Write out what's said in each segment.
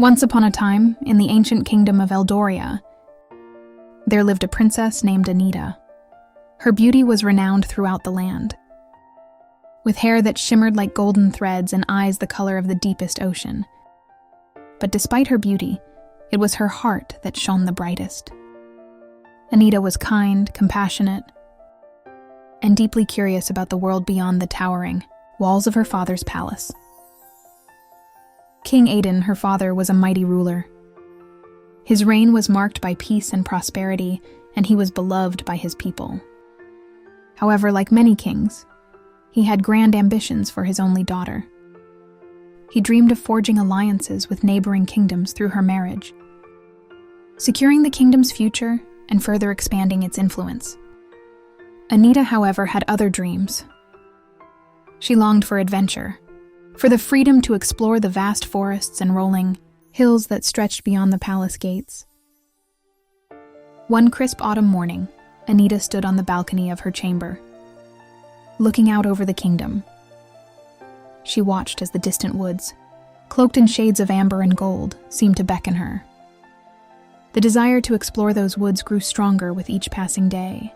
Once upon a time, in the ancient kingdom of Eldoria, there lived a princess named Anita. Her beauty was renowned throughout the land. With hair that shimmered like golden threads and eyes the color of the deepest ocean. But despite her beauty, it was her heart that shone the brightest. Anita was kind, compassionate, and deeply curious about the world beyond the towering walls of her father's palace. King Aiden, her father, was a mighty ruler. His reign was marked by peace and prosperity, and he was beloved by his people. However, like many kings, he had grand ambitions for his only daughter. He dreamed of forging alliances with neighboring kingdoms through her marriage, securing the kingdom's future and further expanding its influence. Anita, however, had other dreams. She longed for adventure, for the freedom to explore the vast forests and rolling hills that stretched beyond the palace gates. One crisp autumn morning, Anita stood on the balcony of her chamber, looking out over the kingdom. She watched as the distant woods, cloaked in shades of amber and gold, seemed to beckon her. The desire to explore those woods grew stronger with each passing day.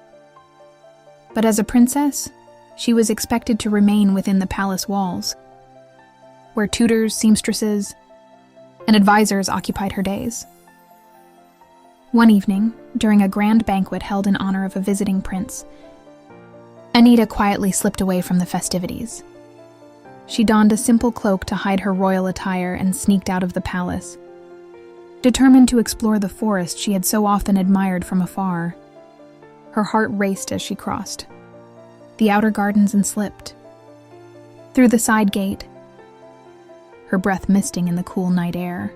But as a princess, she was expected to remain within the palace walls, where tutors, seamstresses, and advisors occupied her days. One evening, during a grand banquet held in honor of a visiting prince, Anita quietly slipped away from the festivities. She donned a simple cloak to hide her royal attire and sneaked out of the palace, determined to explore the forest she had so often admired from afar. Her heart raced as she crossed the outer gardens and slipped through the side gate, her breath misting in the cool night air.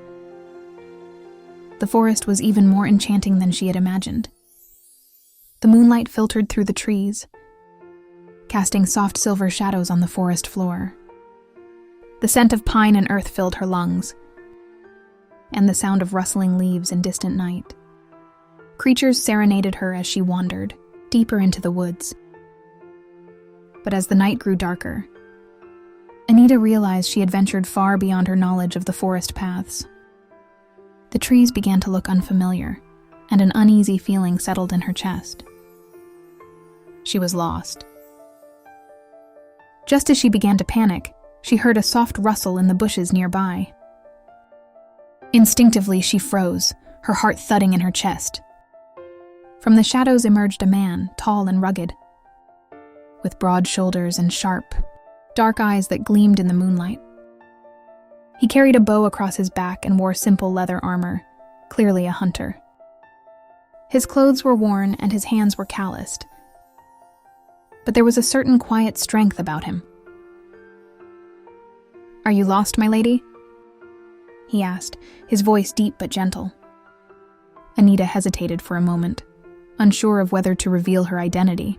The forest was even more enchanting than she had imagined. The moonlight filtered through the trees, casting soft silver shadows on the forest floor. The scent of pine and earth filled her lungs, and the sound of rustling leaves in distant night. Creatures serenaded her as she wandered deeper into the woods. But as the night grew darker, Anita realized she had ventured far beyond her knowledge of the forest paths. The trees began to look unfamiliar, and an uneasy feeling settled in her chest. She was lost. Just as she began to panic, she heard a soft rustle in the bushes nearby. Instinctively, she froze, her heart thudding in her chest. From the shadows emerged a man, tall and rugged, with broad shoulders and sharp, dark eyes that gleamed in the moonlight. He carried a bow across his back and wore simple leather armor, clearly a hunter. His clothes were worn and his hands were calloused, but there was a certain quiet strength about him. "Are you lost, my lady?" he asked, his voice deep but gentle. Anita hesitated for a moment, unsure of whether to reveal her identity.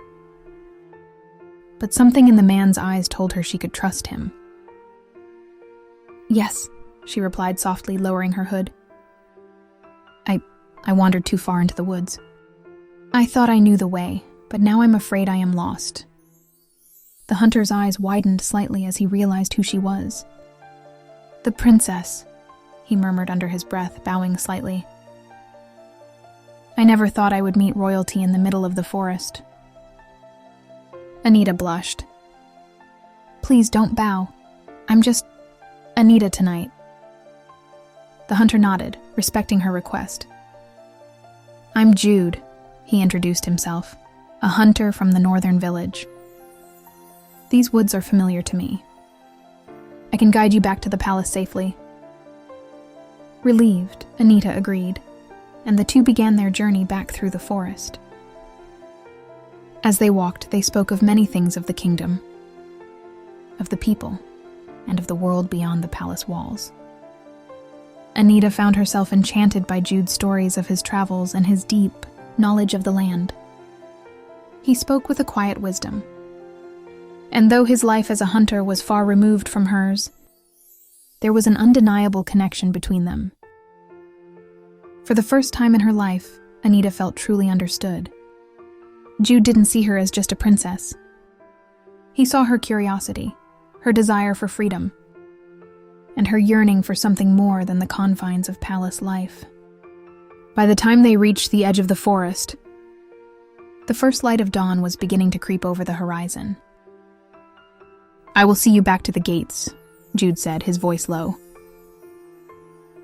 But something in the man's eyes told her she could trust him. "Yes," she replied softly, lowering her hood. I wandered too far into the woods. I thought I knew the way, but now I'm afraid I am lost." The hunter's eyes widened slightly as he realized who she was. "The princess," he murmured under his breath, bowing slightly. "I never thought I would meet royalty in the middle of the forest." Anita blushed. "Please don't bow. I'm just Anita tonight." The hunter nodded, respecting her request. "I'm Jude," he introduced himself, "a hunter from the northern village. These woods are familiar to me. I can guide you back to the palace safely." Relieved, Anita agreed, and the two began their journey back through the forest. As they walked, they spoke of many things of the kingdom, of the people, and of the world beyond the palace walls. Anita found herself enchanted by Jude's stories of his travels and his deep knowledge of the land. He spoke with a quiet wisdom, and though his life as a hunter was far removed from hers, there was an undeniable connection between them. For the first time in her life, Anita felt truly understood. Jude didn't see her as just a princess. He saw her curiosity, her desire for freedom, and her yearning for something more than the confines of palace life. By the time they reached the edge of the forest, the first light of dawn was beginning to creep over the horizon. "I will see you back to the gates," Jude said, his voice low.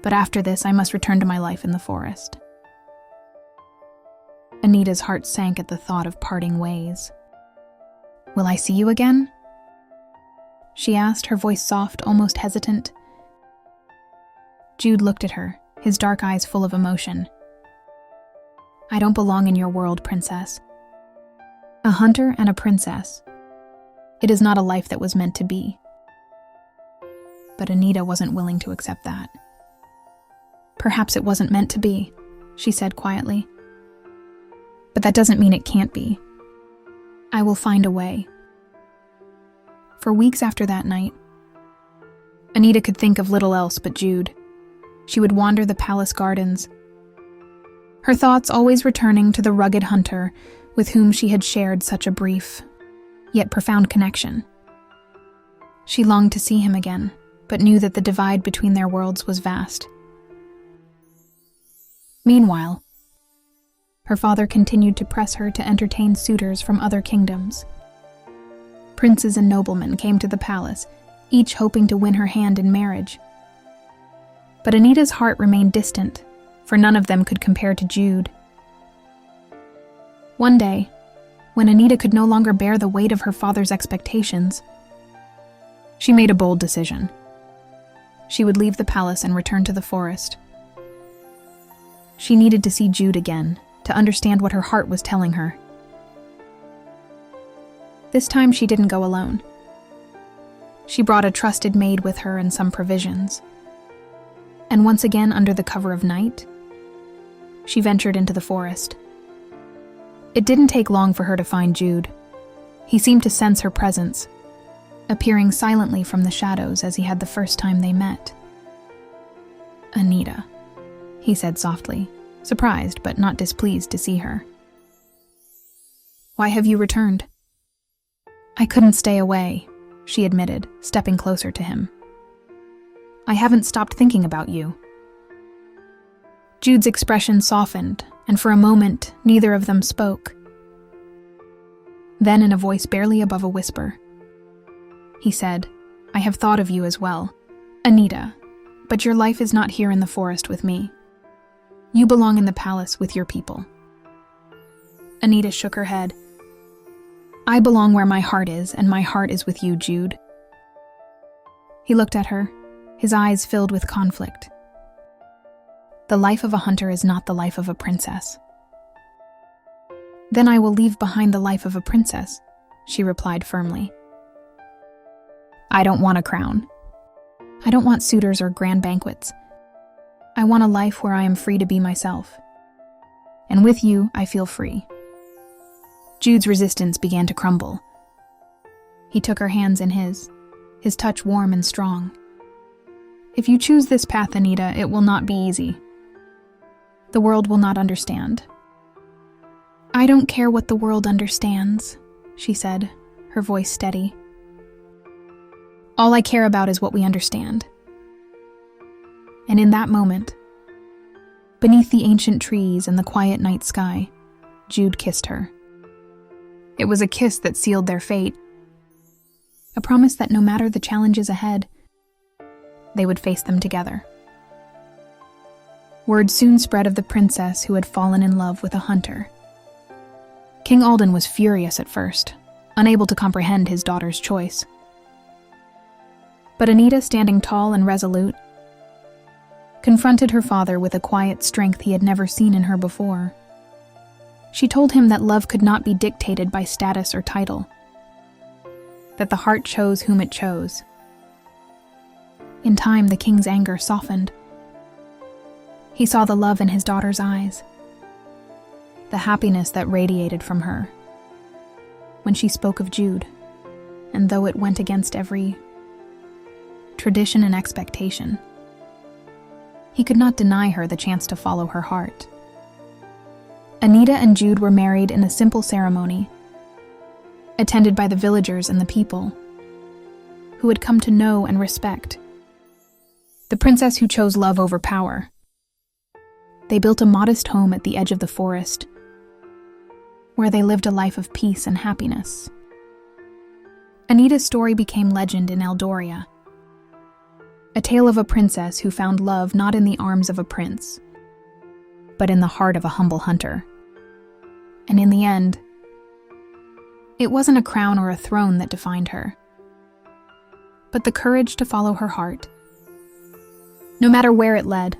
"But after this, I must return to my life in the forest." Anita's heart sank at the thought of parting ways. "Will I see you again?" she asked, her voice soft, almost hesitant. Jude looked at her, his dark eyes full of emotion. "I don't belong in your world, princess. A hunter and a princess. It is not a life that was meant to be." But Anita wasn't willing to accept that. "Perhaps it wasn't meant to be," she said quietly. "But that doesn't mean it can't be. I will find a way." For weeks after that night, Anita could think of little else but Jude. She would wander the palace gardens, her thoughts always returning to the rugged hunter with whom she had shared such a brief, yet profound connection. She longed to see him again, but knew that the divide between their worlds was vast. Meanwhile, her father continued to press her to entertain suitors from other kingdoms. Princes and noblemen came to the palace, each hoping to win her hand in marriage. But Anita's heart remained distant, for none of them could compare to Jude. One day, when Anita could no longer bear the weight of her father's expectations, she made a bold decision. She would leave the palace and return to the forest. She needed to see Jude again, to understand what her heart was telling her. This time she didn't go alone. She brought a trusted maid with her and some provisions. And once again, under the cover of night, she ventured into the forest. It didn't take long for her to find Jude. He seemed to sense her presence, appearing silently from the shadows as he had the first time they met. "Anita," he said softly, surprised but not displeased to see her. "Why have you returned?" "I couldn't stay away," she admitted, stepping closer to him. "I haven't stopped thinking about you." Jude's expression softened, and for a moment, neither of them spoke. Then, in a voice barely above a whisper, he said, "I have thought of you as well, Anita, but your life is not here in the forest with me. You belong in the palace with your people." Anita shook her head. "I belong where my heart is, and my heart is with you, Jude." He looked at her, his eyes filled with conflict. "The life of a hunter is not the life of a princess." "Then I will leave behind the life of a princess," she replied firmly. "I don't want a crown. I don't want suitors or grand banquets. I want a life where I am free to be myself. And with you, I feel free." Jude's resistance began to crumble. He took her hands in his touch warm and strong. "If you choose this path, Anita, it will not be easy. The world will not understand." "I don't care what the world understands," she said, her voice steady. "All I care about is what we understand." And in that moment, beneath the ancient trees and the quiet night sky, Jude kissed her. It was a kiss that sealed their fate, a promise that no matter the challenges ahead, they would face them together. Word soon spread of the princess who had fallen in love with a hunter. King Alden was furious at first, unable to comprehend his daughter's choice. But Anita, standing tall and resolute, confronted her father with a quiet strength he had never seen in her before. She told him that love could not be dictated by status or title, that the heart chose whom it chose. In time, the king's anger softened. He saw the love in his daughter's eyes, the happiness that radiated from her when she spoke of Jude, and though it went against every tradition and expectation, he could not deny her the chance to follow her heart. Anita and Jude were married in a simple ceremony, attended by the villagers and the people, who had come to know and respect the princess who chose love over power. They built a modest home at the edge of the forest, where they lived a life of peace and happiness. Anita's story became legend in Eldoria, a tale of a princess who found love not in the arms of a prince, but in the heart of a humble hunter. And in the end, it wasn't a crown or a throne that defined her, but the courage to follow her heart, no matter where it led.